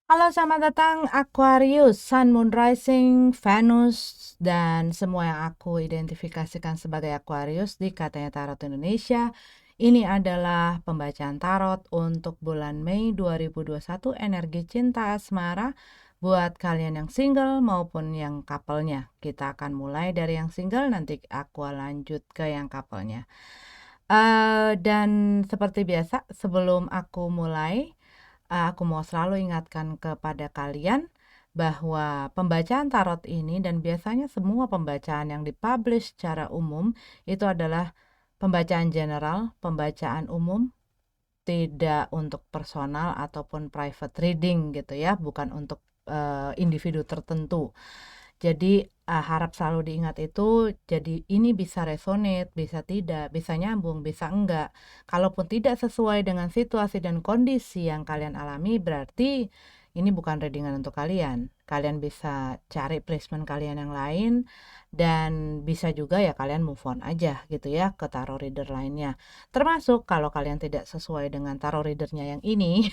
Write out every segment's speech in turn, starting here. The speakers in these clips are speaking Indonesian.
Halo, selamat datang Aquarius, Sun, Moon, Rising, Venus, dan semua yang aku identifikasikan sebagai Aquarius di Katanya Tarot Indonesia. Ini adalah pembacaan tarot untuk bulan Mei 2021, energi cinta asmara buat kalian yang single maupun yang couple-nya. Kita akan mulai dari yang single, nanti aku lanjut ke yang couple-nya. Dan seperti biasa, sebelum aku mulai, aku mau selalu ingatkan kepada kalian bahwa pembacaan tarot ini dan biasanya semua pembacaan yang dipublish secara umum itu adalah pembacaan general, pembacaan umum, tidak untuk personal ataupun private reading gitu ya, bukan untuk individu tertentu. Jadi harap selalu diingat itu, jadi ini bisa resonate, bisa tidak, bisa nyambung, bisa enggak. Kalaupun tidak sesuai dengan situasi dan kondisi yang kalian alami, berarti ini bukan readingan untuk kalian. Kalian bisa cari placement kalian yang lain, dan bisa juga ya kalian move on aja gitu ya ke tarot reader lainnya. Termasuk kalau kalian tidak sesuai dengan tarot readernya yang ini,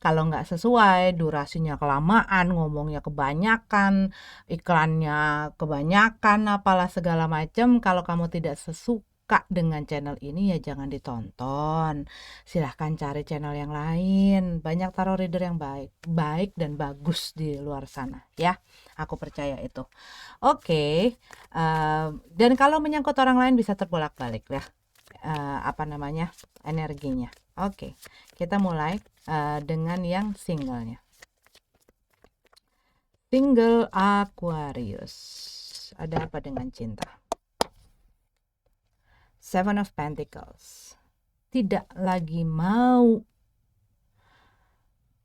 kalau nggak sesuai, durasinya kelamaan, ngomongnya kebanyakan, iklannya kebanyakan, apalah segala macam. Kalau kamu tidak sesuka dengan channel ini ya jangan ditonton. Silahkan cari channel yang lain. Banyak tarot reader yang baik dan bagus di luar sana ya. Aku percaya itu. Oke, dan kalau menyangkut orang lain bisa terbolak-balik ya. Apa namanya, energinya. Oke, kita mulai dengan yang singlenya. Single Aquarius. Ada apa dengan cinta? Seven of Pentacles. Tidak lagi mau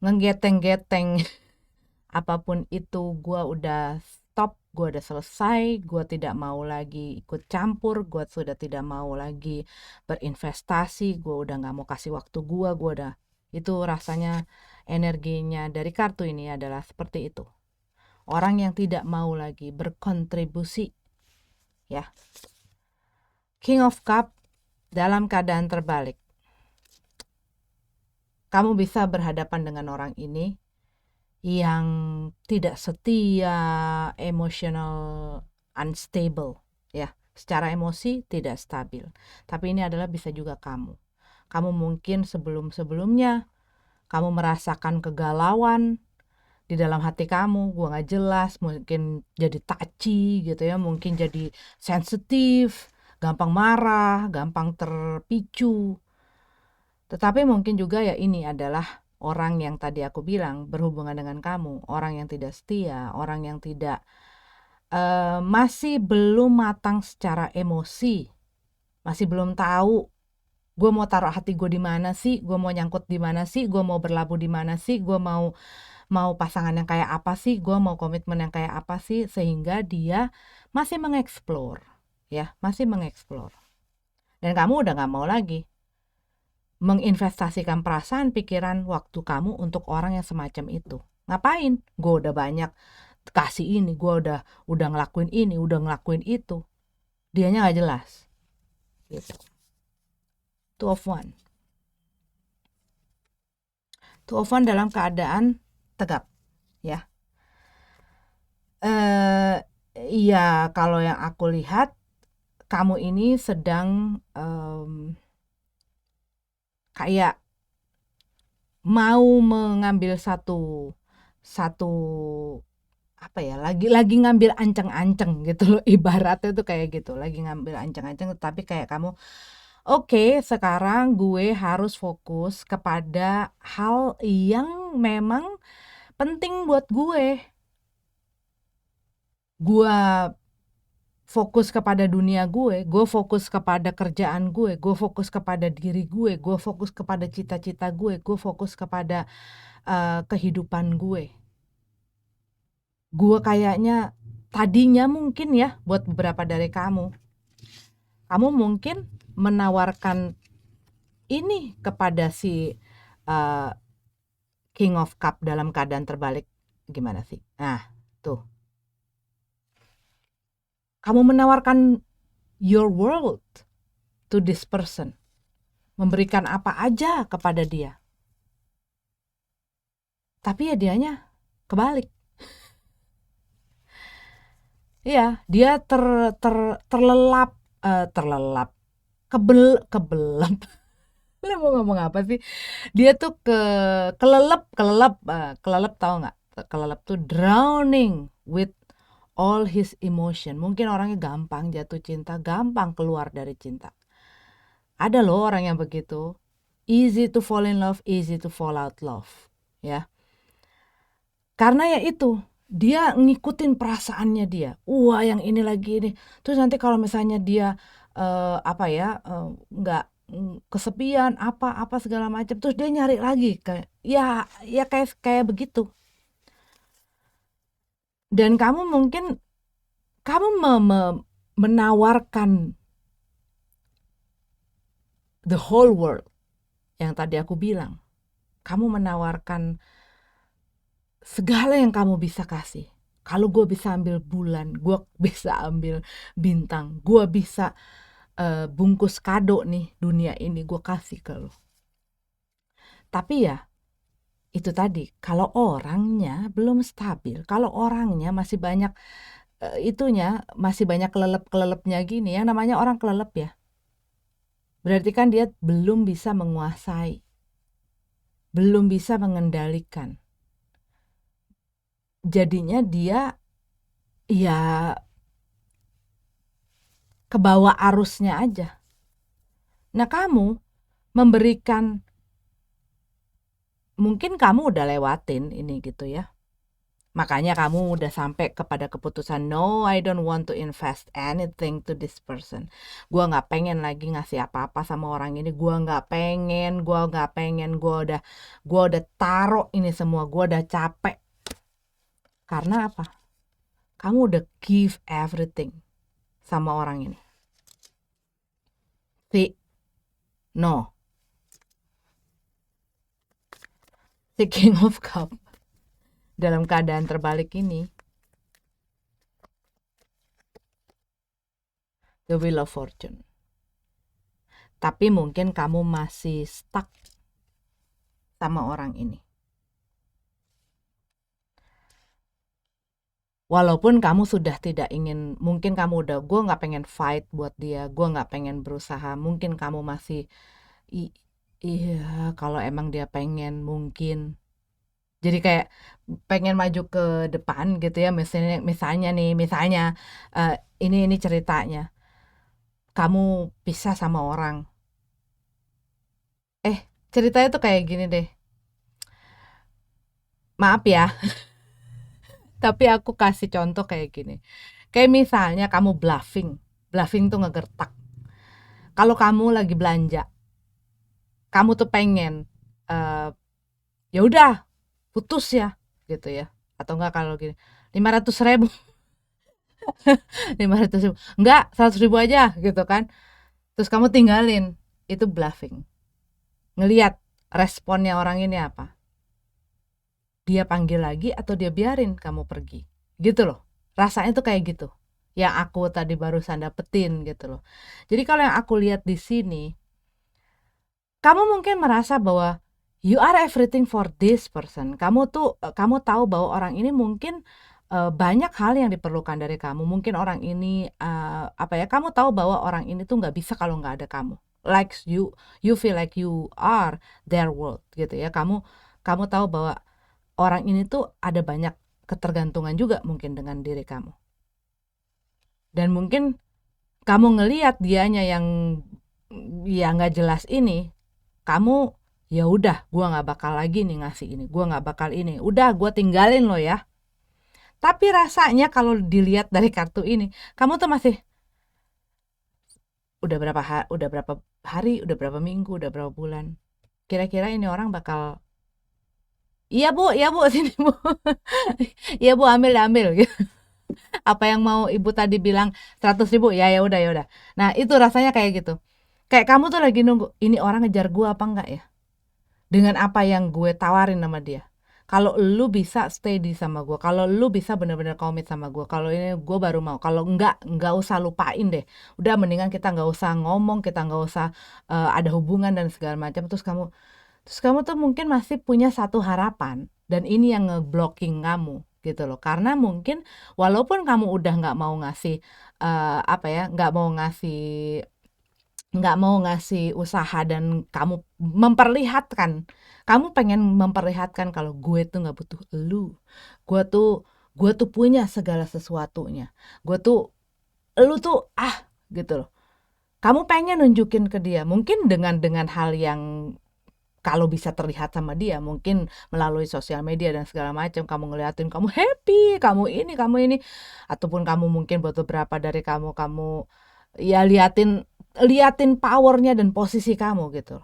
ngegeteng-geteng apapun itu. Gue udah stop, gue udah selesai, gue tidak mau lagi ikut campur, gue sudah tidak mau lagi berinvestasi, gue udah gak mau kasih waktu gue udah, itu rasanya energinya dari kartu ini adalah seperti itu. Orang yang tidak mau lagi berkontribusi ya. King of Cup dalam keadaan terbalik. Kamu bisa berhadapan dengan orang ini yang tidak setia, emotional unstable ya, secara emosi tidak stabil. Tapi ini adalah bisa juga kamu. Kamu mungkin sebelum-sebelumnya kamu merasakan kegalauan di dalam hati kamu, gua nggak jelas, mungkin jadi touchy gitu ya, mungkin jadi sensitif, gampang marah, gampang terpicu. Tetapi mungkin juga ya ini adalah orang yang tadi aku bilang berhubungan dengan kamu, orang yang tidak setia, orang yang tidak masih belum matang secara emosi, masih belum tahu gue mau taruh hati gue di mana sih, gue mau nyangkut di mana sih, gue mau berlabuh di mana sih, gue mau pasangan yang kayak apa sih, gue mau komitmen yang kayak apa sih, sehingga dia masih mengeksplor ya, masih mengeksplor. Dan kamu udah gak mau lagi menginvestasikan perasaan, pikiran, waktu kamu untuk orang yang semacam itu. Ngapain? Gue udah banyak kasih ini, gue udah ngelakuin ini, udah ngelakuin itu. Dianya gak jelas. Gitu. Two of One. Two of One dalam keadaan tegap, ya. Iya, kalau yang aku lihat, kamu ini sedang kayak mau mengambil satu apa ya, lagi ngambil anceng-anceng gitu loh, ibaratnya tuh kayak gitu, lagi ngambil anceng-anceng, tapi kayak kamu oke, sekarang gue harus fokus kepada hal yang memang penting buat gue fokus kepada dunia gue fokus kepada kerjaan gue fokus kepada diri gue fokus kepada cita-cita gue fokus kepada kehidupan gue kayaknya tadinya mungkin ya buat beberapa dari kamu mungkin menawarkan ini kepada si King of Cup dalam keadaan terbalik. Gimana sih? Nah, tuh. Kamu menawarkan your world to this person. Memberikan apa aja kepada dia. Tapi ya dianya kebalik. Iya, dia terlelap, terlelap, kebelep. Lu mau ngomong apa sih? Dia tuh kelelep tahu nggak? Kelelep tuh drowning with all his emotion. Mungkin orangnya gampang jatuh cinta, gampang keluar dari cinta. Ada loh orang yang begitu. Easy to fall in love, easy to fall out love. Ya. Karena ya itu, dia ngikutin perasaannya dia. Wah, yang ini lagi ini. Terus nanti kalau misalnya dia nggak kesepian apa segala macam, terus dia nyari lagi kayak ya kayak begitu. Dan kamu mungkin menawarkan the whole world yang tadi aku bilang. Kamu menawarkan segala yang kamu bisa kasih. Kalau gue bisa ambil bulan, gue bisa ambil bintang, gue bisa bungkus kado nih dunia ini gue kasih ke lo. Tapi ya itu tadi, kalau orangnya belum stabil, kalau orangnya masih banyak masih banyak kelelep-kelelepnya gini, yang namanya orang kelelep ya. Berarti kan dia belum bisa menguasai, belum bisa mengendalikan. Jadinya dia ya kebawa arusnya aja. Nah, kamu memberikan, mungkin kamu udah lewatin ini gitu ya. Makanya kamu udah sampai kepada keputusan, no, I don't want to invest anything to this person. Gua nggak pengen lagi ngasih apa-apa sama orang ini. Gua nggak pengen. Gua udah taruh ini semua. Gua udah capek. Karena apa? Kamu udah give everything sama orang ini. No. Si King of Cup dalam keadaan terbalik ini, the Wheel of Fortune. Tapi mungkin kamu masih stuck sama orang ini. Walaupun kamu sudah tidak ingin, mungkin kamu udah, gue gak pengen fight buat dia, gue gak pengen berusaha, mungkin kamu masih, iya kalau emang dia pengen mungkin. Jadi kayak pengen maju ke depan gitu ya, misalnya ini ceritanya. Kamu pisah sama orang. Ceritanya tuh kayak gini deh. Maaf ya, tapi aku kasih contoh kayak gini. Kayak misalnya kamu bluffing. Bluffing tuh ngegertak. Kalau kamu lagi belanja, kamu tuh pengen, ya udah putus ya, gitu ya. Atau enggak kalau gini, 500.000. 500.000. Enggak, 100.000 aja gitu kan. Terus kamu tinggalin. Itu bluffing. Ngeliat responnya orang ini apa. Dia panggil lagi atau dia biarin kamu pergi. Gitu loh. Rasanya tuh kayak gitu. Yang aku tadi barusan dapetin gitu loh. Jadi kalau yang aku lihat di sini, kamu mungkin merasa bahwa you are everything for this person. Kamu tahu bahwa orang ini mungkin banyak hal yang diperlukan dari kamu. Mungkin orang ini kamu tahu bahwa orang ini tuh nggak bisa kalau nggak ada kamu. Like you feel like you are their world gitu ya. Kamu tahu bahwa orang ini tuh ada banyak ketergantungan juga mungkin dengan diri kamu. Dan mungkin kamu ngelihat dianya yang ya nggak jelas ini, kamu ya udah, gua nggak bakal lagi nih ngasih ini, gua nggak bakal ini, udah gua tinggalin lo ya. Tapi rasanya kalau dilihat dari kartu ini, kamu tuh masih udah berapa hari, udah berapa minggu, udah berapa bulan. Kira-kira ini orang bakal, iya bu sini bu, iya bu ambil gitu. Apa yang mau ibu tadi bilang 100.000, ya udah. Nah itu rasanya kayak gitu. Kayak kamu tuh lagi nunggu, ini orang ngejar gue apa enggak ya? Dengan apa yang gue tawarin sama dia. Kalau lu bisa stay di sama gue, kalau lu bisa bener-bener komit sama gue, kalau ini gue baru mau. Kalau enggak usah lupain deh. Udah mendingan kita nggak usah ngomong, kita nggak usah ada hubungan dan segala macam. Terus kamu Terus kamu tuh mungkin masih punya satu harapan, dan ini yang ngeblocking kamu gitu loh. Karena mungkin walaupun kamu udah nggak mau ngasih apa ya, nggak mau ngasih usaha, dan kamu memperlihatkan, kamu pengen memperlihatkan kalau gue tuh nggak butuh elu, gue tuh punya segala sesuatunya, elu tuh gitu loh. Kamu pengen nunjukin ke dia, mungkin dengan hal yang kalau bisa terlihat sama dia, mungkin melalui sosial media dan segala macam, kamu ngeliatin kamu happy, kamu ini, ataupun kamu mungkin buat beberapa dari kamu ya liatin liatin powernya dan posisi kamu gitu.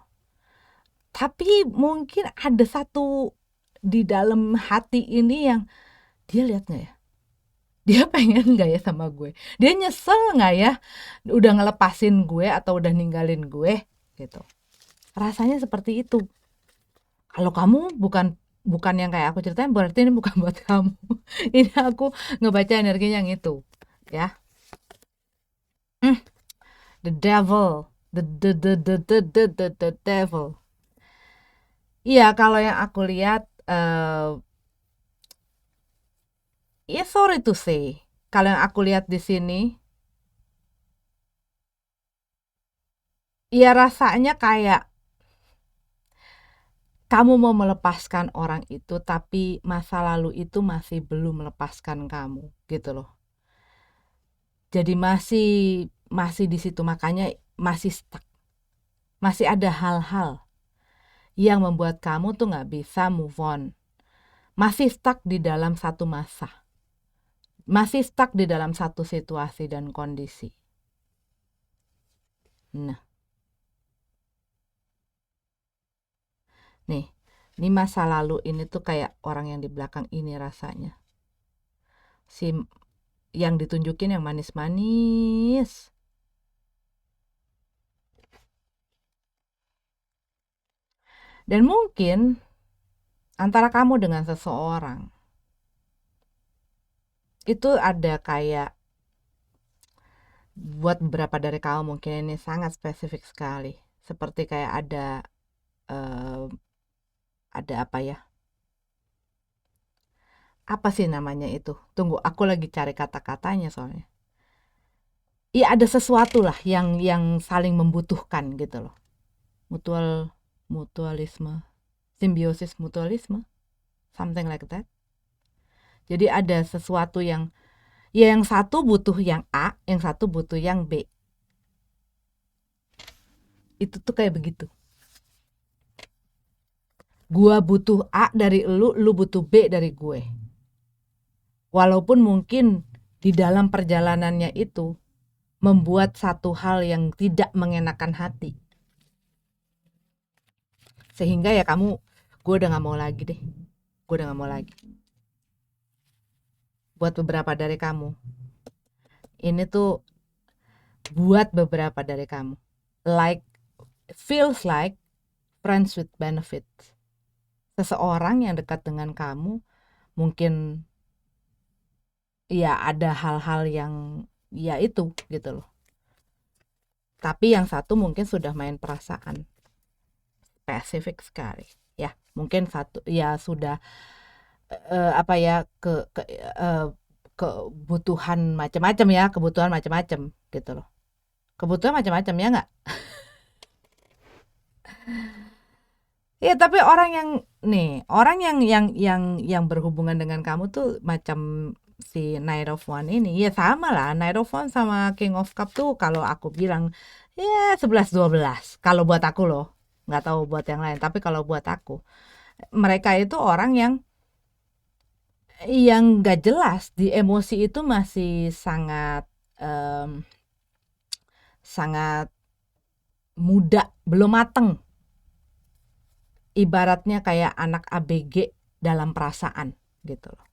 Tapi mungkin ada satu di dalam hati ini yang dia lihat nggak ya? Dia pengen nggak ya sama gue? Dia nyesel nggak ya udah ngelepasin gue atau udah ninggalin gue gitu? Rasanya seperti itu. Kalau kamu bukan bukan yang kayak aku ceritain, berarti ini bukan buat kamu. Ini aku ngebaca energinya yang itu, ya. Hmm, the devil, the devil. Iya, kalau yang aku lihat, ya sorry to say, kalau yang aku lihat di sini, ya rasanya kayak kamu mau melepaskan orang itu, tapi masa lalu itu masih belum melepaskan kamu, gitu loh. Jadi masih di situ, makanya masih stuck. Masih ada hal-hal yang membuat kamu tuh nggak bisa move on. Masih stuck di dalam satu masa. Masih stuck di dalam satu situasi dan kondisi. Nah, nih, ini masa lalu ini tuh kayak orang yang di belakang ini rasanya. Si yang ditunjukin yang manis-manis. Dan mungkin antara kamu dengan seseorang itu ada kayak, buat beberapa dari kamu mungkin ini sangat spesifik sekali. Seperti kayak eh, ada apa ya? Apa sih namanya itu? Tunggu, aku lagi cari kata-katanya soalnya. Iya, ada sesuatu lah yang saling membutuhkan gitu loh. Mutualisme, simbiosis mutualisme, something like that. Jadi ada sesuatu yang, ya yang satu butuh yang A, yang satu butuh yang B. Itu tuh kayak begitu. Gua butuh A dari lu butuh B dari gue. Walaupun mungkin di dalam perjalanannya itu membuat satu hal yang tidak mengenakan hati. Sehingga ya gue udah gak mau lagi deh. Gue udah gak mau lagi. Buat beberapa dari kamu. Ini tuh buat beberapa dari kamu. Feels like friends with benefits. Seseorang yang dekat dengan kamu mungkin ya ada hal-hal yang ya itu gitu loh. Tapi yang satu mungkin sudah main perasaan. Spesifik sekali. Ya, mungkin satu ya sudah apa ya kebutuhan macam-macam ya, kebutuhan macam-macam gitu loh. Kebutuhan macam-macam ya nggak? Ya, tapi orang yang berhubungan dengan kamu tuh macam si Knight of One ini. Ya sama lah, Knight of One sama King of Cup tuh kalau aku bilang ya 11-12. Kalau buat aku loh. Nggak tahu buat yang lain, tapi kalau buat aku, mereka itu orang yang nggak jelas, di emosi itu masih sangat sangat muda, belum mateng. Ibaratnya kayak anak ABG dalam perasaan gitu loh.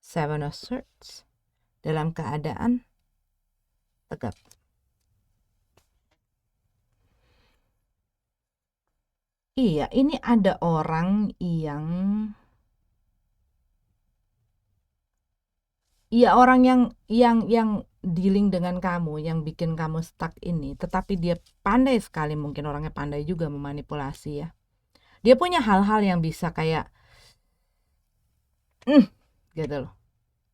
Seven of Swords dalam keadaan tegap. Iya, ini ada orang yang iya, orang yang dealing dengan kamu, yang bikin kamu stuck ini, tetapi dia pandai sekali, mungkin orangnya pandai juga memanipulasi ya. Dia punya hal-hal yang bisa kayak, gitu loh.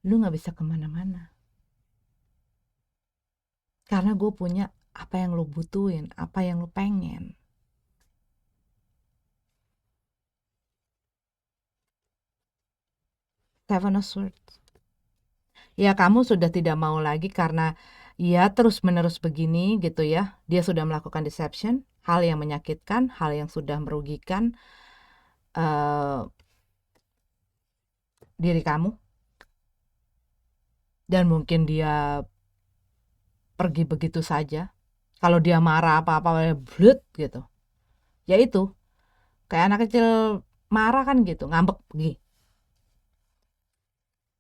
Lu gak bisa kemana-mana. Karena gue punya apa yang lu butuhin, apa yang lu pengen. Seven of Swords. Ya kamu sudah tidak mau lagi karena ya terus-menerus begini gitu ya. Dia sudah melakukan deception, hal yang menyakitkan, hal yang sudah merugikan diri kamu. Dan mungkin dia pergi begitu saja. Kalau dia marah apa-apa blut gitu. Ya itu. Kayak anak kecil marah kan gitu, ngambek pergi.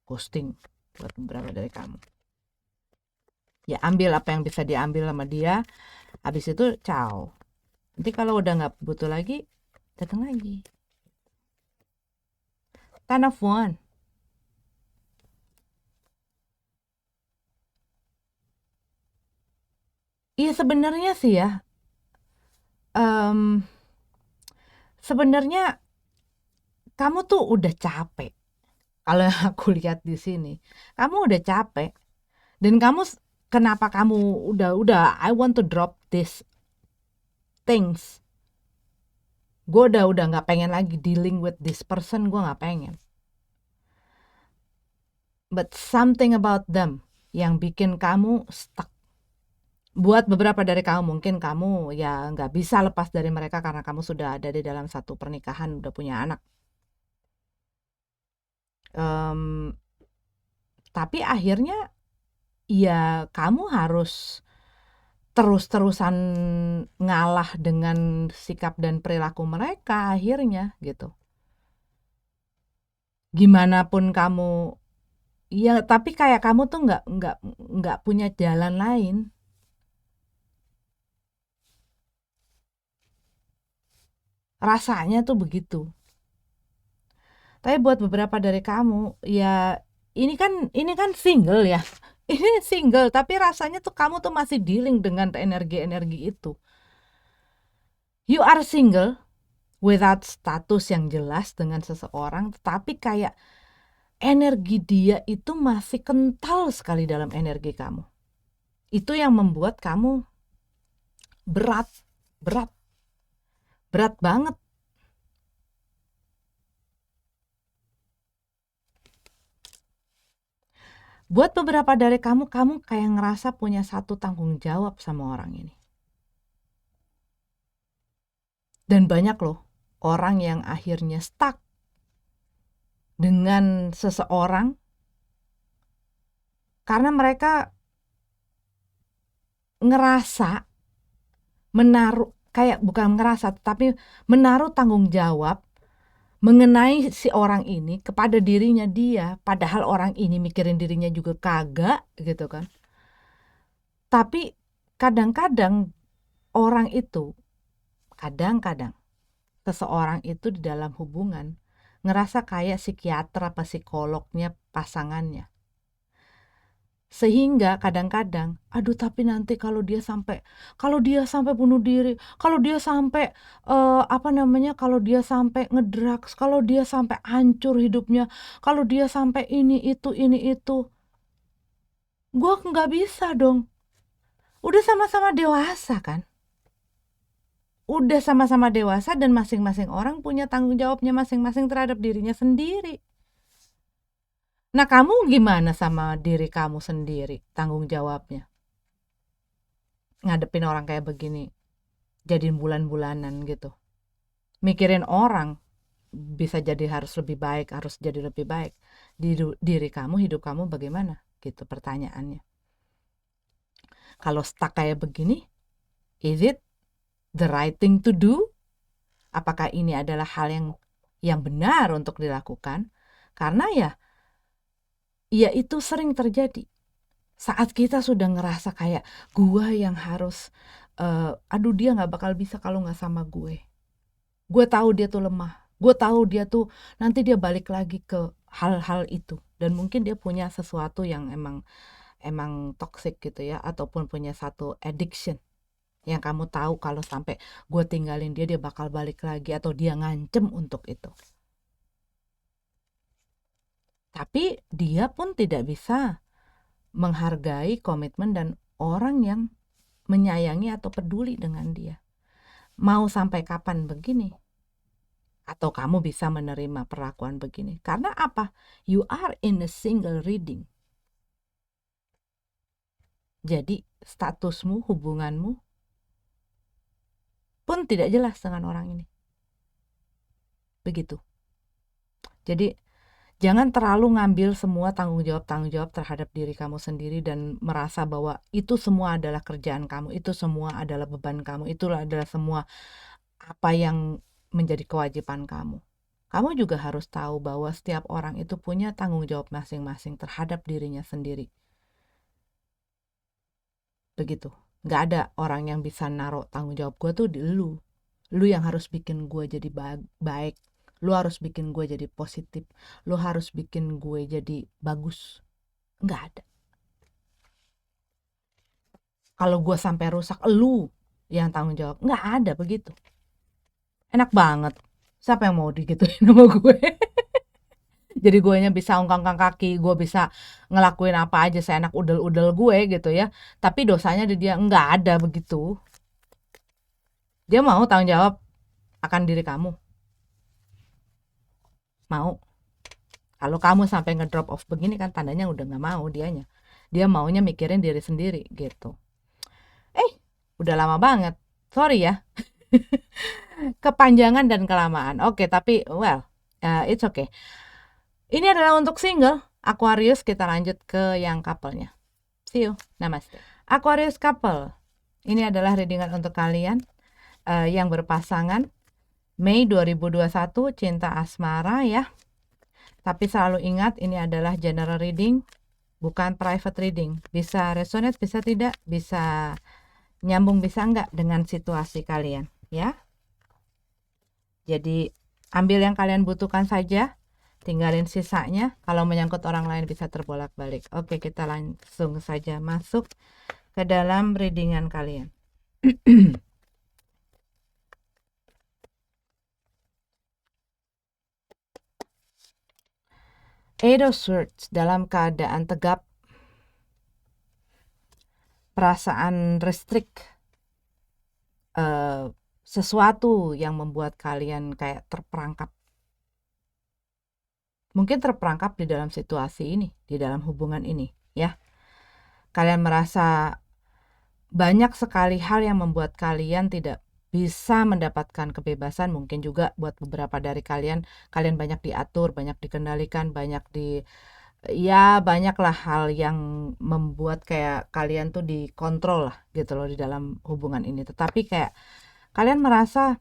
Ghosting buat beberapa dari kamu. Ya ambil apa yang bisa diambil sama dia. Habis itu ciao. Nanti kalau udah nggak butuh lagi, datang lagi. Ten of One. Iya sebenarnya sih ya. Sebenarnya kamu tuh udah capek. Kalau yang aku lihat di sini, kamu udah capek. Dan kamu kenapa kamu udah I want to drop this things. Gue udah nggak pengen lagi dealing with this person, gue nggak pengen. But something about them yang bikin kamu stuck. Buat beberapa dari kamu mungkin kamu ya nggak bisa lepas dari mereka karena kamu sudah ada di dalam satu pernikahan, udah punya anak. Tapi akhirnya ya kamu harus terus-terusan ngalah dengan sikap dan perilaku mereka akhirnya gitu. Gimana pun kamu ya tapi kayak kamu tuh nggak punya jalan lain. Rasanya tuh begitu. Tapi buat beberapa dari kamu ya ini kan single ya. Ini single tapi rasanya tuh kamu tuh masih dealing dengan energi-energi itu. You are single without status yang jelas dengan seseorang, tetapi kayak energi dia itu masih kental sekali dalam energi kamu. Itu yang membuat kamu berat banget. Buat beberapa dari kamu kayak ngerasa punya satu tanggung jawab sama orang ini. Dan banyak loh orang yang akhirnya stuck dengan seseorang karena mereka ngerasa menaruh, kayak bukan ngerasa tapi menaruh tanggung jawab mengenai si orang ini kepada dirinya dia, padahal orang ini mikirin dirinya juga kagak gitu kan. Tapi kadang-kadang orang itu, kadang-kadang seseorang itu di dalam hubungan ngerasa kayak psikiater apa psikolognya pasangannya. Sehingga kadang-kadang, aduh tapi nanti kalau dia sampai bunuh diri, kalau dia sampai kalau dia sampai ngedrugs, kalau dia sampai hancur hidupnya, kalau dia sampai ini itu, gue nggak bisa dong. Udah sama-sama dewasa kan? Udah sama-sama dewasa dan masing-masing orang punya tanggung jawabnya masing-masing terhadap dirinya sendiri. Nah, kamu gimana sama diri kamu sendiri tanggung jawabnya? Ngadepin orang kayak begini, jadiin bulan-bulanan gitu. Mikirin orang bisa jadi harus lebih baik, harus jadi lebih baik. Diri kamu, hidup kamu bagaimana? Gitu pertanyaannya. Kalau stuck kayak begini, is it the right thing to do? Apakah ini adalah hal yang benar untuk dilakukan? Karena ya itu sering terjadi. Saat kita sudah ngerasa kayak gua yang harus aduh dia gak bakal bisa kalau gak sama gue tahu dia tuh lemah, gue tahu dia tuh nanti dia balik lagi ke hal-hal itu dan mungkin dia punya sesuatu yang emang emang toxic gitu ya, ataupun punya satu addiction yang kamu tahu kalau sampai gue tinggalin dia, dia bakal balik lagi atau dia ngancem untuk itu. Tapi dia pun tidak bisa menghargai komitmen dan orang yang menyayangi atau peduli dengan dia. Mau sampai kapan begini? Atau kamu bisa menerima perlakuan begini? Karena apa? You are in a single reading. Jadi statusmu, hubunganmu pun tidak jelas dengan orang ini. Begitu. Jadi jangan terlalu ngambil semua tanggung jawab terhadap diri kamu sendiri dan merasa bahwa itu semua adalah kerjaan kamu, itu semua adalah beban kamu, itulah adalah semua apa yang menjadi kewajiban kamu. Kamu juga harus tahu bahwa setiap orang itu punya tanggung jawab masing-masing terhadap dirinya sendiri. Begitu. Nggak ada orang yang bisa naruh tanggung jawab gue tuh di lu. Lu yang harus bikin gue jadi baik. Lu harus bikin gue jadi positif. Lu harus bikin gue jadi bagus. Nggak ada. Kalau gue sampai rusak, lu yang tanggung jawab. Nggak ada begitu. Enak banget. Siapa yang mau digituin sama gue? Jadi guenya bisa ungkang-ungkang kaki, gue bisa ngelakuin apa aja seenak udel-udel gue gitu ya. Tapi dosanya di dia, nggak ada begitu. Dia mau tanggung jawab akan diri kamu. Mau. Kalau kamu sampai ngedrop off begini kan tandanya udah nggak mau dianya. Dia maunya mikirin diri sendiri gitu. Udah lama banget. Sorry ya. Kepanjangan dan kelamaan. Oke, tapi it's okay. Ini adalah untuk single Aquarius. Kita lanjut ke yang couple-nya. See you. Namaste. Aquarius couple. Ini adalah readingan untuk kalian yang berpasangan Mei 2021, cinta asmara ya. Tapi selalu ingat ini adalah general reading, bukan private reading. Bisa resonate, bisa tidak, bisa nyambung, bisa enggak dengan situasi kalian ya. Jadi ambil yang kalian butuhkan saja, tinggalin sisanya. Kalau menyangkut orang lain bisa terbolak-balik. Oke, kita langsung saja masuk ke dalam readingan kalian. Eight of Swords dalam keadaan tegap, perasaan restrict, sesuatu yang membuat kalian kayak terperangkap. Mungkin terperangkap di dalam situasi ini, di dalam hubungan ini ya. Kalian merasa banyak sekali hal yang membuat kalian tidak bisa mendapatkan kebebasan. Mungkin juga buat beberapa dari kalian banyak diatur, banyak dikendalikan, banyaklah hal yang membuat kayak kalian tuh dikontrol lah gitu loh di dalam hubungan ini. Tetapi kayak kalian merasa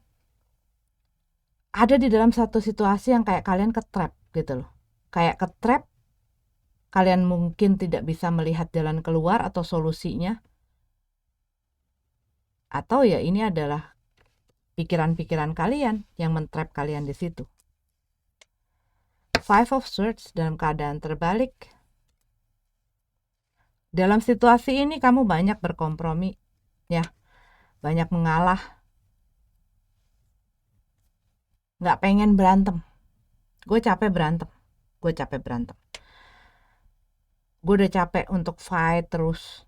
ada di dalam satu situasi yang kayak kalian ketrap gitu loh. Kayak ketrap, kalian mungkin tidak bisa melihat jalan keluar atau solusinya. Atau ya ini adalah pikiran-pikiran kalian yang mentrap kalian di situ. Five of Swords dalam keadaan terbalik. Dalam situasi ini kamu banyak berkompromi ya. Banyak mengalah. Nggak pengen berantem. Gue capek berantem. Gue udah capek untuk fight terus.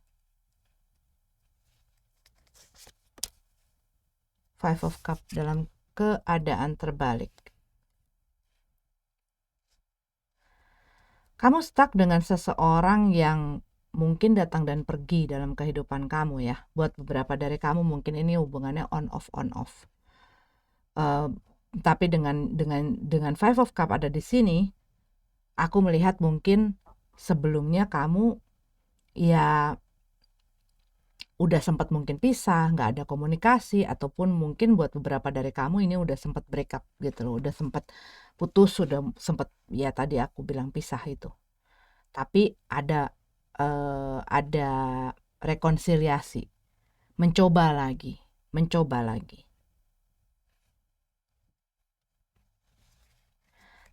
Five of Cup dalam keadaan terbalik. Kamu stuck dengan seseorang yang mungkin datang dan pergi dalam kehidupan kamu ya. Buat beberapa dari kamu mungkin ini hubungannya on off. Tapi dengan Five of Cup ada di sini, aku melihat mungkin sebelumnya kamu ya udah sempat mungkin pisah, nggak ada komunikasi, ataupun mungkin buat beberapa dari kamu ini udah sempat break up gitu loh, udah sempat putus, sudah sempat ya tadi aku bilang pisah itu. Tapi ada rekonsiliasi, mencoba lagi.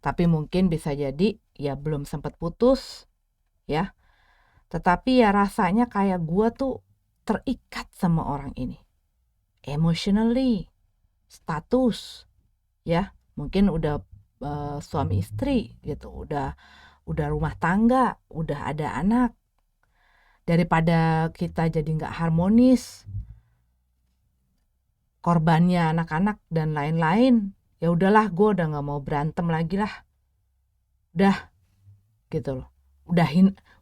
Tapi mungkin bisa jadi ya belum sempat putus ya. Tetapi ya rasanya kayak gue tuh terikat sama orang ini. Emotionally, status, ya mungkin udah suami istri gitu, udah rumah tangga, udah ada anak. Daripada kita jadi nggak harmonis, korbannya anak-anak dan lain-lain, ya udahlah, gue udah nggak mau berantem lagi lah, udah gitu loh,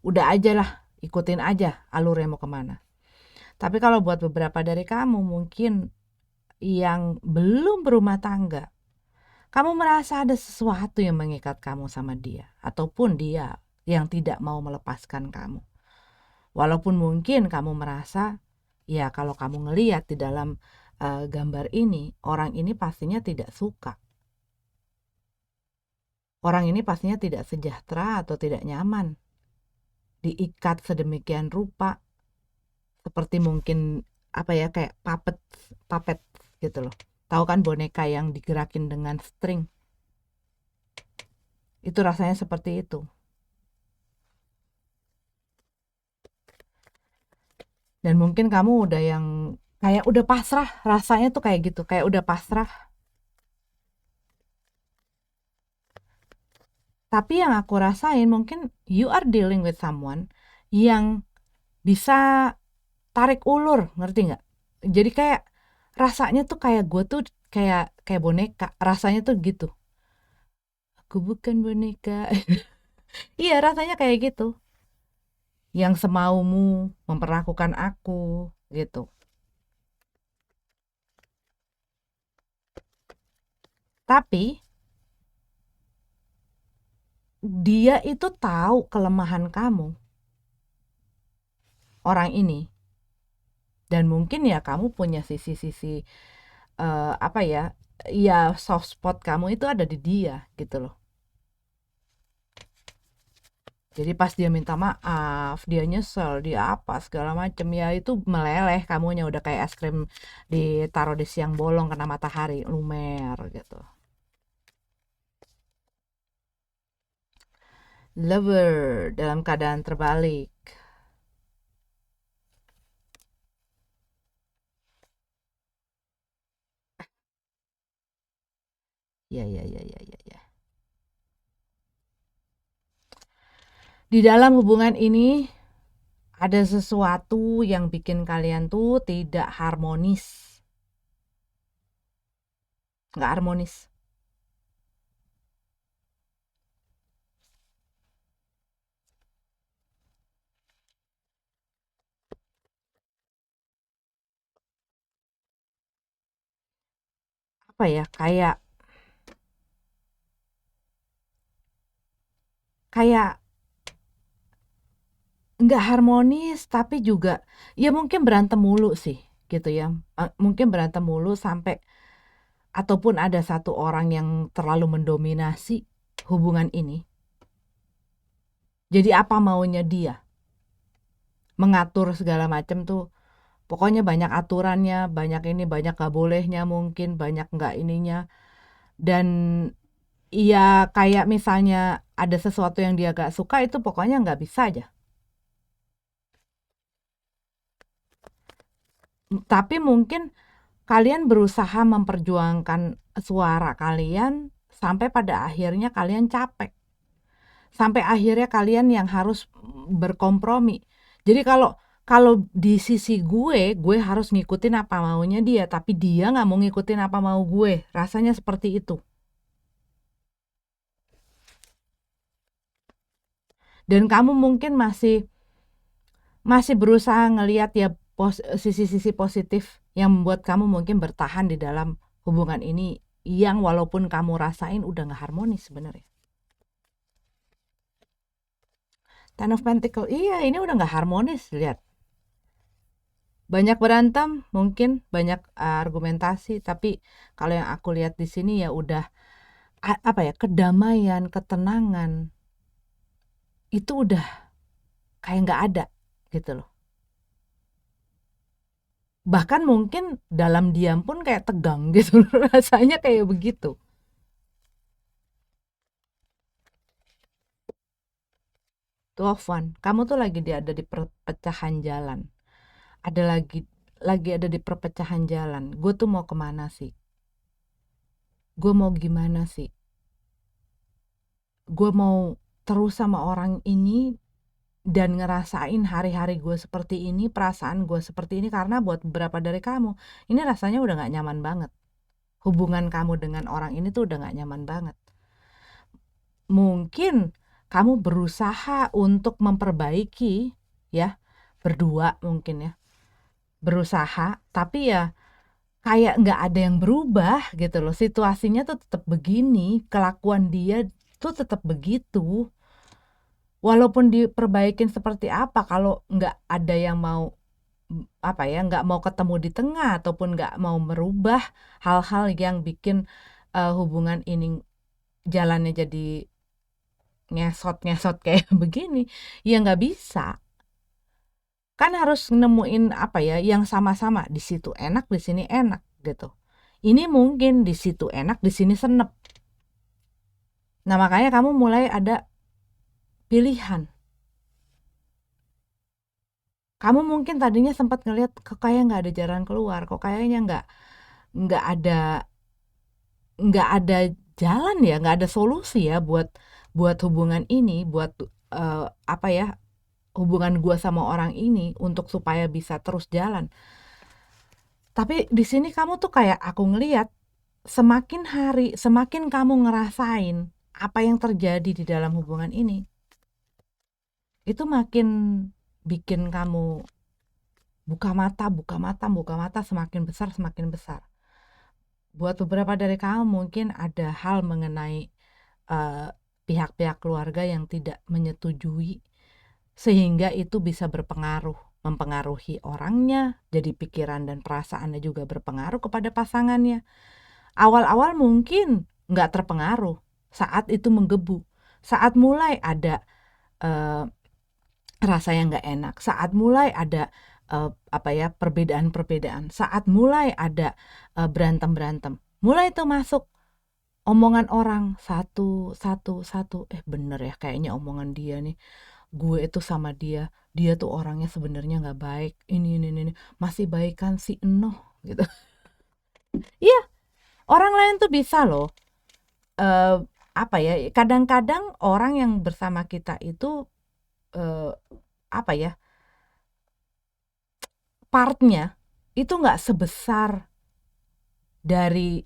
udah aja lah, ikutin aja alurnya mau kemana. Tapi kalau buat beberapa dari kamu mungkin yang belum berumah tangga, kamu merasa ada sesuatu yang mengikat kamu sama dia, ataupun dia yang tidak mau melepaskan kamu. Walaupun mungkin kamu merasa, ya kalau kamu ngelihat di dalam gambar ini, orang ini pastinya tidak suka. Orang ini pastinya tidak sejahtera atau tidak nyaman. Diikat sedemikian rupa, seperti mungkin apa ya, kayak puppet gitu loh. Tahu kan boneka yang digerakin dengan string? Itu rasanya seperti itu. Dan mungkin kamu udah yang kayak udah pasrah, rasanya tuh kayak gitu, kayak udah pasrah. Tapi yang aku rasain mungkin you are dealing with someone yang bisa tarik ulur, ngerti nggak? Jadi kayak rasanya tuh kayak gue tuh kayak kayak boneka, rasanya tuh gitu. Aku bukan boneka. Iya, rasanya kayak gitu. Yang semaumu memperlakukan aku gitu. Tapi dia itu tahu kelemahan kamu, orang ini. Dan mungkin ya kamu punya sisi-sisi apa ya, ya soft spot kamu itu ada di dia gitu loh. Jadi pas dia minta maaf, dia nyesel, dia apa segala macem, ya itu meleleh kamunya, udah kayak es krim ditaruh di siang bolong kena matahari, lumer gitu. Lover dalam keadaan terbalik. Ya ya ya ya ya ya. Di dalam hubungan ini ada sesuatu yang bikin kalian tuh tidak harmonis. Nggak harmonis. Apa ya, kayak nggak harmonis, tapi juga ya mungkin berantem mulu sih gitu ya. Mungkin berantem mulu sampai, ataupun ada satu orang yang terlalu mendominasi hubungan ini. Jadi apa maunya dia, mengatur segala macam tuh, pokoknya banyak aturannya, banyak ini, banyak gak bolehnya, mungkin banyak nggak ininya. Dan iya, kayak misalnya ada sesuatu yang dia gak suka, itu pokoknya nggak bisa aja. Tapi mungkin kalian berusaha memperjuangkan suara kalian sampai pada akhirnya kalian capek. Sampai akhirnya kalian yang harus berkompromi. Jadi kalau kalau di sisi gue harus ngikutin apa maunya dia, tapi dia nggak mau ngikutin apa mau gue. Rasanya seperti itu. Dan kamu mungkin masih berusaha ngelihat ya sisi-sisi positif yang membuat kamu mungkin bertahan di dalam hubungan ini, yang walaupun kamu rasain udah nggak harmonis sebenarnya. Ten of Pentacle, iya ini udah nggak harmonis, lihat. Banyak berantem, mungkin banyak argumentasi, tapi kalau yang aku lihat di sini ya udah apa ya, kedamaian, ketenangan itu udah kayak nggak ada gitu loh. Bahkan mungkin dalam diam pun kayak tegang gitu loh, rasanya kayak begitu. Tovan, kamu tuh ada di perpecahan jalan. Ada lagi ada di perpecahan jalan. Gue tuh mau kemana sih? Gue mau gimana sih? Gue mau terus sama orang ini dan ngerasain hari-hari gue seperti ini, perasaan gue seperti ini karena buat beberapa dari kamu, ini rasanya udah gak nyaman banget. Hubungan kamu dengan orang ini tuh udah gak nyaman banget. Mungkin kamu berusaha untuk memperbaiki, ya, berdua mungkin ya, berusaha, tapi ya kayak nggak ada yang berubah gitu loh. Situasinya tuh tetap begini, kelakuan dia tuh tetap begitu. Walaupun diperbaikin seperti apa, kalau nggak ada yang mau nggak mau ketemu di tengah ataupun nggak mau merubah hal-hal yang bikin hubungan ini jalannya jadi ngesot-ngesot kayak begini, ya nggak bisa. Kan harus nemuin yang sama-sama, di situ enak, di sini enak gitu. Ini mungkin di situ enak, di sini senep. Nah, makanya kamu mulai ada pilihan. Kamu mungkin tadinya sempat ngelihat kok kayak nggak ada jalan keluar, kok kayaknya nggak ada nggak ada jalan ya, nggak ada solusi ya buat buat hubungan ini, buat eh, apa ya hubungan gua sama orang ini untuk supaya bisa terus jalan. Tapi di sini kamu tuh kayak aku ngelihat semakin hari, semakin kamu ngerasain apa yang terjadi di dalam hubungan ini, itu makin bikin kamu buka mata, buka mata, buka mata, semakin besar, semakin besar. Buat beberapa dari kamu mungkin ada hal mengenai pihak-pihak keluarga yang tidak menyetujui, sehingga itu bisa mempengaruhi orangnya, jadi pikiran dan perasaannya juga berpengaruh kepada pasangannya. Awal-awal mungkin nggak terpengaruh, saat itu menggebu, saat mulai ada eh, rasa yang nggak enak, saat mulai ada perbedaan-perbedaan, saat mulai ada berantem-berantem, mulai itu masuk omongan orang satu satu satu, bener ya kayaknya omongan dia nih, gue itu sama dia, dia tuh orangnya sebenarnya nggak baik, ini masih baikan si Enoh gitu. Iya, orang lain tuh bisa loh eh kadang-kadang orang yang bersama kita itu eh, apa ya partnya itu nggak sebesar dari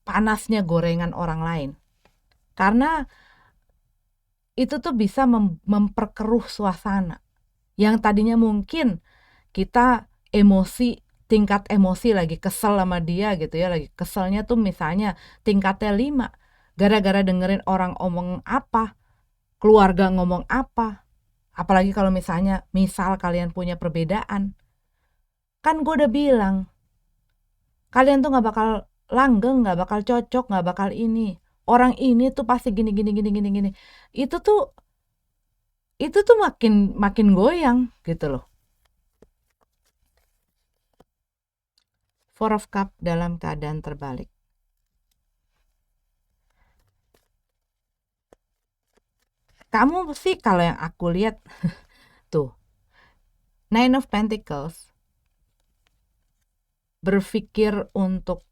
panasnya gorengan orang lain, karena itu tuh bisa memperkeruh suasana yang tadinya mungkin kita tingkat emosi lagi kesel sama dia gitu ya, lagi keselnya tuh misalnya tingkatnya 5, gara-gara dengerin orang omong apa, keluarga ngomong apa, apalagi kalau misal kalian punya perbedaan, kan gue udah bilang kalian tuh nggak bakal langgeng, nggak bakal cocok, nggak bakal ini, orang ini tuh pasti gini gini gini gini gini, itu tuh makin makin goyang gitu loh. Four of Cup dalam keadaan terbalik. Kamu sih kalau yang aku lihat tuh Nine of Pentacles berpikir untuk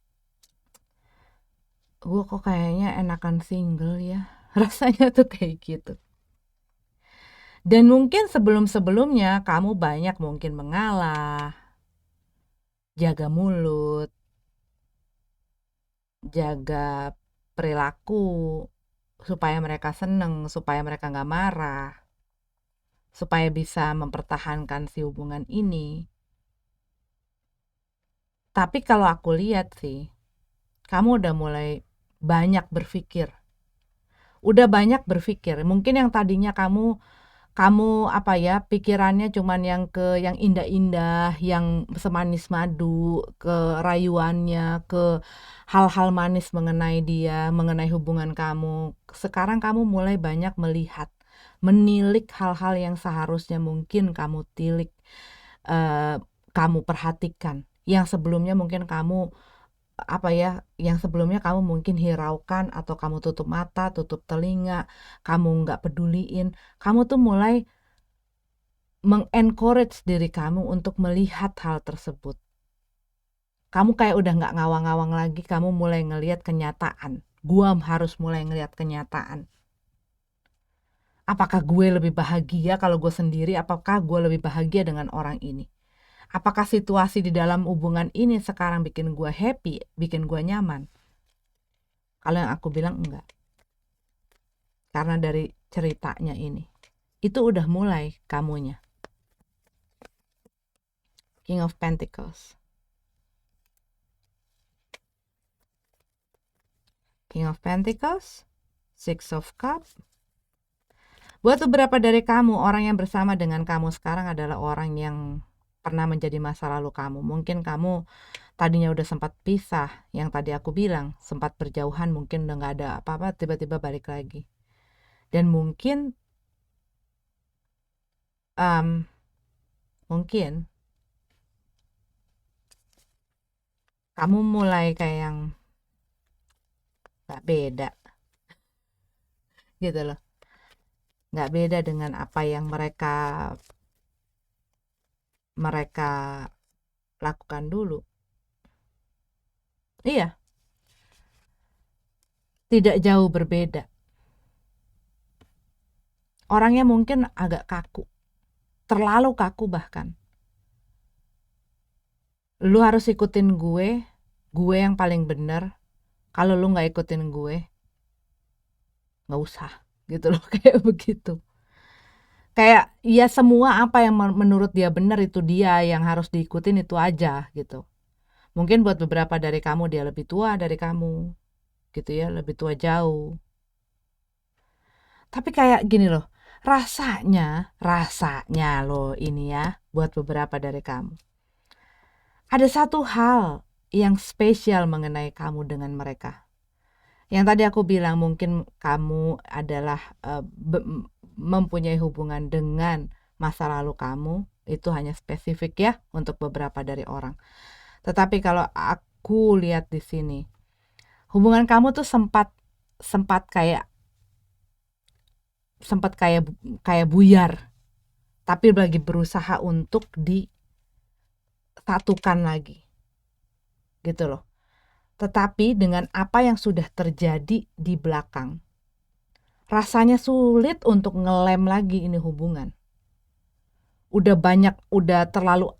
gue kok kayaknya enakan single ya. Rasanya tuh kayak gitu. Dan mungkin sebelum-sebelumnya kamu banyak mungkin mengalah, jaga mulut, jaga perilaku, supaya mereka seneng, supaya mereka gak marah, supaya bisa mempertahankan si hubungan ini. Tapi kalau aku lihat sih, kamu udah mulai banyak berpikir. Udah banyak berpikir. Mungkin yang tadinya kamu pikirannya cuman yang indah-indah, yang semanis madu, ke rayuannya, ke hal-hal manis mengenai dia, mengenai hubungan kamu. Sekarang kamu mulai banyak menilik hal-hal yang seharusnya mungkin kamu tilik, kamu perhatikan. Yang sebelumnya mungkin yang sebelumnya kamu mungkin hiraukan, atau kamu tutup mata, tutup telinga, kamu nggak peduliin, kamu tuh mulai mengencourage diri kamu untuk melihat hal tersebut. Kamu kayak udah nggak ngawang-ngawang lagi, kamu mulai ngelihat kenyataan. Gua harus mulai ngelihat kenyataan. Apakah gue lebih bahagia kalau gue sendiri? Apakah gue lebih bahagia dengan orang ini? Apakah situasi di dalam hubungan ini sekarang bikin gue happy, bikin gue nyaman? Kalau yang aku bilang enggak. Karena dari ceritanya ini. Itu udah mulai kamunya. King of Pentacles. King of Pentacles. Six of Cups. Buat beberapa dari kamu, orang yang bersama dengan kamu sekarang adalah orang yang pernah menjadi masa lalu kamu. Mungkin kamu tadinya udah sempat pisah, yang tadi aku bilang, sempat berjauhan, mungkin udah gak ada apa-apa, tiba-tiba balik lagi. Dan mungkin kamu mulai kayak yang gak beda gitu loh. Gak beda dengan apa yang mereka lakukan dulu. Iya, tidak jauh berbeda. Orangnya mungkin agak kaku, terlalu kaku bahkan. Lu harus ikutin gue yang paling bener. Kalau lu gak ikutin gue, gak usah gitu loh, kayak begitu. Kayak ya semua apa yang menurut dia benar itu dia yang harus diikutin, itu aja gitu. Mungkin buat beberapa dari kamu dia lebih tua dari kamu gitu ya, lebih tua jauh. Tapi kayak gini loh, rasanya loh ini ya, buat beberapa dari kamu. Ada satu hal yang spesial mengenai kamu dengan mereka. Yang tadi aku bilang mungkin kamu adalah mempunyai hubungan dengan masa lalu kamu, itu hanya spesifik ya untuk beberapa dari orang. Tetapi kalau aku lihat di sini, hubungan kamu tuh sempat kayak buyar, tapi lagi berusaha untuk disatukan lagi, gitu loh. Tetapi dengan apa yang sudah terjadi di belakang, rasanya sulit untuk ngelem lagi ini hubungan. Udah terlalu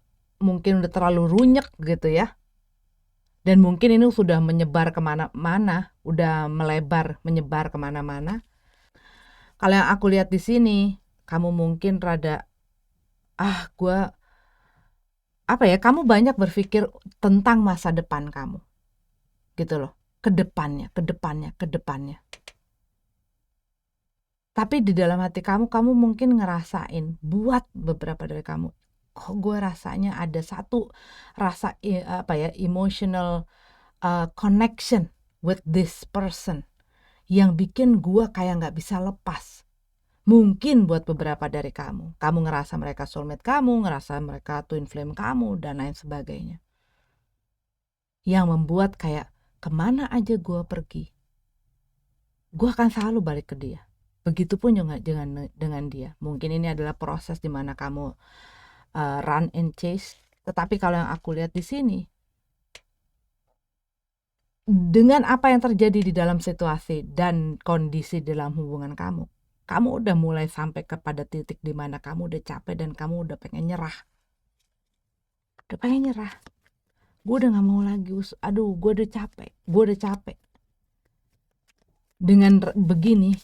runyek gitu ya. Dan mungkin ini sudah menyebar kemana-mana, udah menyebar kemana-mana. Kalau yang aku lihat di sini, kamu mungkin rada, kamu banyak berpikir tentang masa depan kamu, gitu loh, kedepannya. Tapi di dalam hati kamu mungkin ngerasain, buat beberapa dari kamu, kok gue rasanya ada satu rasa emotional connection with this person yang bikin gue kayak nggak bisa lepas. Mungkin buat beberapa dari kamu ngerasa mereka soulmate kamu, ngerasa mereka twin flame kamu, dan lain sebagainya. Yang membuat kayak, kemana aja gue pergi, gue akan selalu balik ke dia. Begitupun juga dengan dia. Mungkin ini adalah proses dimana kamu run and chase. Tetapi kalau yang aku lihat di sini, dengan apa yang terjadi di dalam situasi dan kondisi dalam hubungan kamu udah mulai sampai kepada titik di mana kamu udah capek dan kamu udah pengen nyerah. Gue udah gak mau lagi, gue udah capek. Dengan begini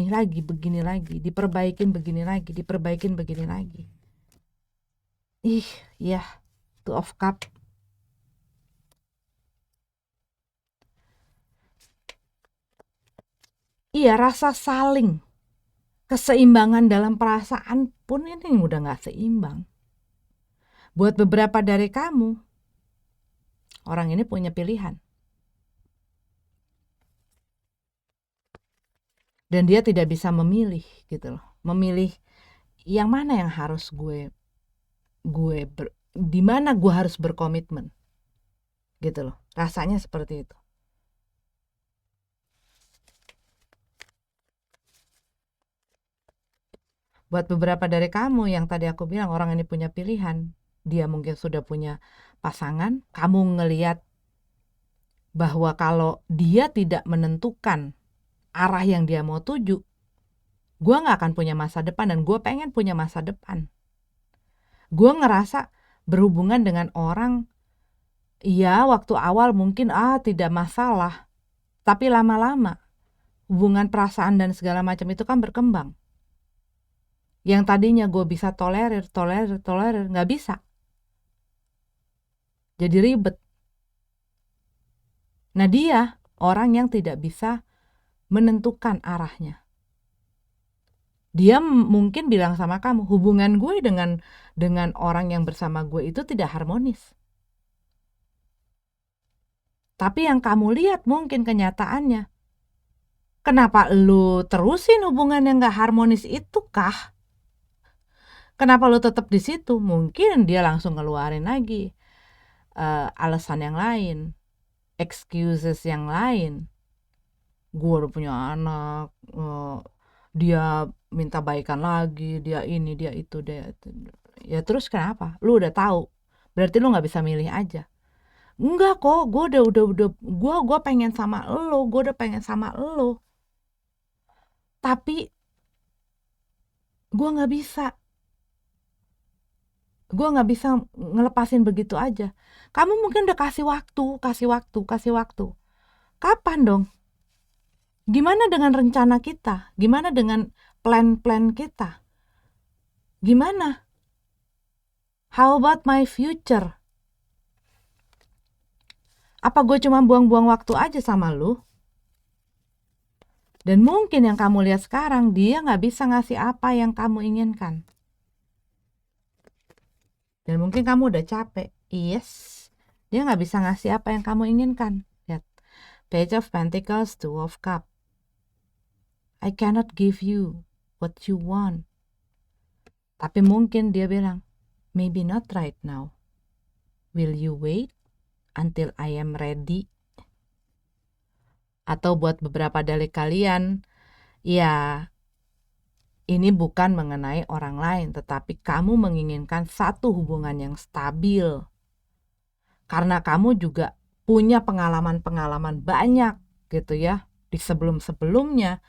lagi, diperbaikin begini lagi. Ya, Two of Cup. Iya, rasa saling keseimbangan dalam perasaan pun ini udah gak seimbang. Buat beberapa dari kamu, orang ini punya pilihan. Dan dia tidak bisa memilih gitu loh. Memilih yang mana yang harus di mana gue harus berkomitmen. Gitu loh. Rasanya seperti itu. Buat beberapa dari kamu yang tadi aku bilang orang ini punya pilihan, dia mungkin sudah punya pasangan, kamu ngelihat bahwa kalau dia tidak menentukan arah yang dia mau tuju, gue gak akan punya masa depan dan gue pengen punya masa depan. Gue ngerasa berhubungan dengan orang, ya waktu awal mungkin tidak masalah, tapi lama-lama hubungan perasaan dan segala macam itu kan berkembang. Yang tadinya gue bisa tolerir, gak bisa. Jadi ribet. Nah dia orang yang tidak bisa menentukan arahnya. Dia mungkin bilang sama kamu, hubungan gue dengan orang yang bersama gue itu tidak harmonis. Tapi yang kamu lihat mungkin kenyataannya, kenapa lu terusin hubungan yang gak harmonis itu kah? Kenapa lu tetap di situ? Mungkin dia langsung ngeluarin lagi alasan yang lain, excuses yang lain. Gue udah punya anak, dia minta baikan lagi, dia ini, dia itu, dia itu. Ya terus kenapa? Lu udah tahu, berarti lu nggak bisa milih aja. Enggak kok, gue pengen sama lo, gue udah pengen sama lo. Tapi gue nggak bisa ngelepasin begitu aja. Kamu mungkin udah kasih waktu. Kapan dong? Gimana dengan rencana kita? Gimana dengan plan-plan kita? Gimana? How about my future? Apa gue cuma buang-buang waktu aja sama lu? Dan mungkin yang kamu lihat sekarang, dia gak bisa ngasih apa yang kamu inginkan. Dan mungkin kamu udah capek. Yes, dia gak bisa ngasih apa yang kamu inginkan. Lihat, Page of Pentacles, Two of Cups. I cannot give you what you want. Tapi mungkin dia bilang, maybe not right now. Will you wait until I am ready? Atau buat beberapa dari kalian, ya ini bukan mengenai orang lain, tetapi kamu menginginkan satu hubungan yang stabil. Karena kamu juga punya pengalaman-pengalaman banyak gitu ya, di sebelum-sebelumnya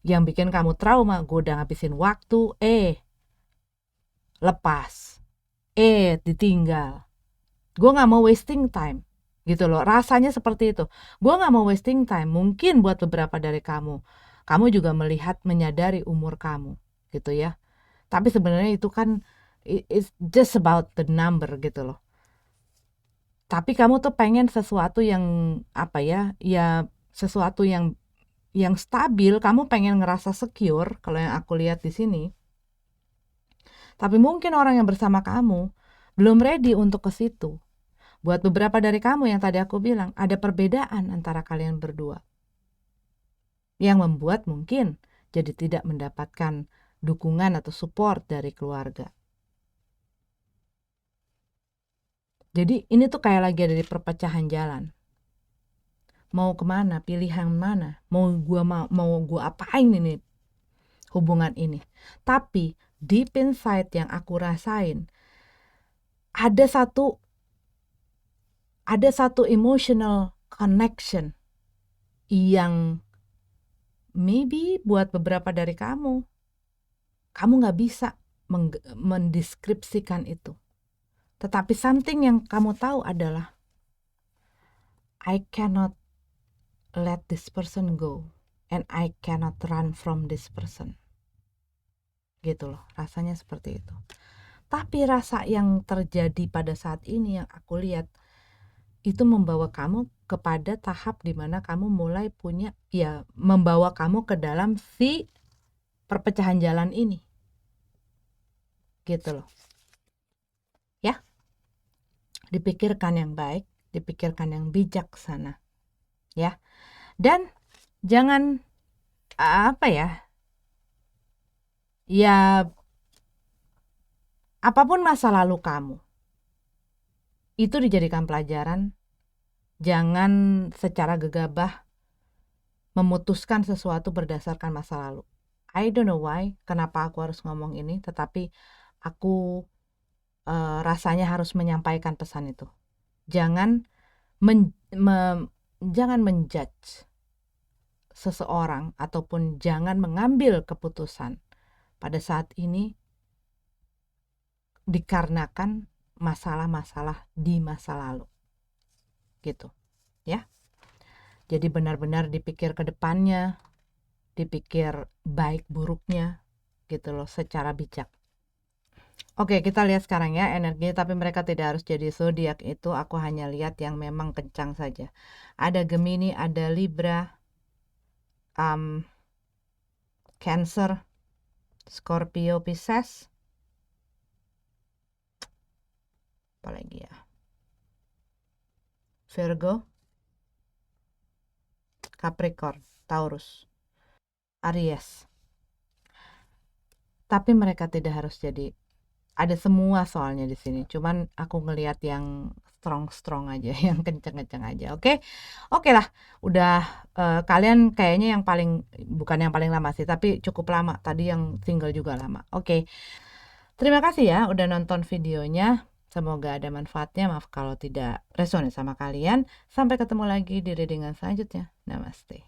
yang bikin kamu trauma. Gue udah ngabisin waktu, lepas, ditinggal. Gue gak mau wasting time gitu loh, rasanya seperti itu. Gue gak mau wasting time. Mungkin buat beberapa dari kamu juga melihat, menyadari umur kamu gitu ya, tapi sebenarnya itu kan it's just about the number gitu loh. Tapi kamu tuh pengen sesuatu yang sesuatu yang stabil. Kamu pengen ngerasa secure kalau yang aku lihat di sini. Tapi mungkin orang yang bersama kamu belum ready untuk ke situ. Buat beberapa dari kamu yang tadi aku bilang, ada perbedaan antara kalian berdua yang membuat mungkin jadi tidak mendapatkan dukungan atau support dari keluarga. Jadi ini tuh kayak lagi ada di perpecahan jalan. Mau kemana? Pilihan mana? Mau gua apain ini hubungan ini? Tapi deep inside yang aku rasain, ada satu emotional connection yang maybe buat beberapa dari kamu gak bisa mendeskripsikan itu. Tetapi something yang kamu tahu adalah, I cannot let this person go and I cannot run from this person. Gitu loh, rasanya seperti itu. Tapi rasa yang terjadi pada saat ini yang aku lihat, itu membawa kamu kepada tahap dimana kamu mulai punya, membawa kamu ke dalam si perpecahan jalan ini. Gitu loh. Ya. Dipikirkan yang baik, dipikirkan yang bijaksana. Ya. Dan jangan apapun masa lalu kamu, itu dijadikan pelajaran. Jangan secara gegabah memutuskan sesuatu berdasarkan masa lalu. I don't know why, kenapa aku harus ngomong ini, tetapi aku rasanya harus menyampaikan pesan itu. Jangan jangan menjudge seseorang ataupun jangan mengambil keputusan pada saat ini dikarenakan masalah-masalah di masa lalu. Gitu, ya. Jadi benar-benar dipikir ke depannya, dipikir baik buruknya, gitu loh, secara bijak. Oke, kita lihat sekarang ya energi, tapi mereka tidak harus jadi zodiak itu, aku hanya lihat yang memang kencang saja. Ada Gemini, ada Libra, Cancer, Scorpio, Pisces, apalagi ya, Virgo, Capricorn, Taurus, Aries. Tapi mereka tidak harus jadi, ada semua soalnya di sini. Cuman aku ngelihat yang strong aja, yang kenceng aja. Oke lah. Udah kalian kayaknya yang paling, bukan yang paling lama sih, tapi cukup lama. Tadi yang single juga lama. Oke. Terima kasih ya udah nonton videonya. Semoga ada manfaatnya. Maaf kalau tidak resonate sama kalian. Sampai ketemu lagi di readingan selanjutnya. Namaste.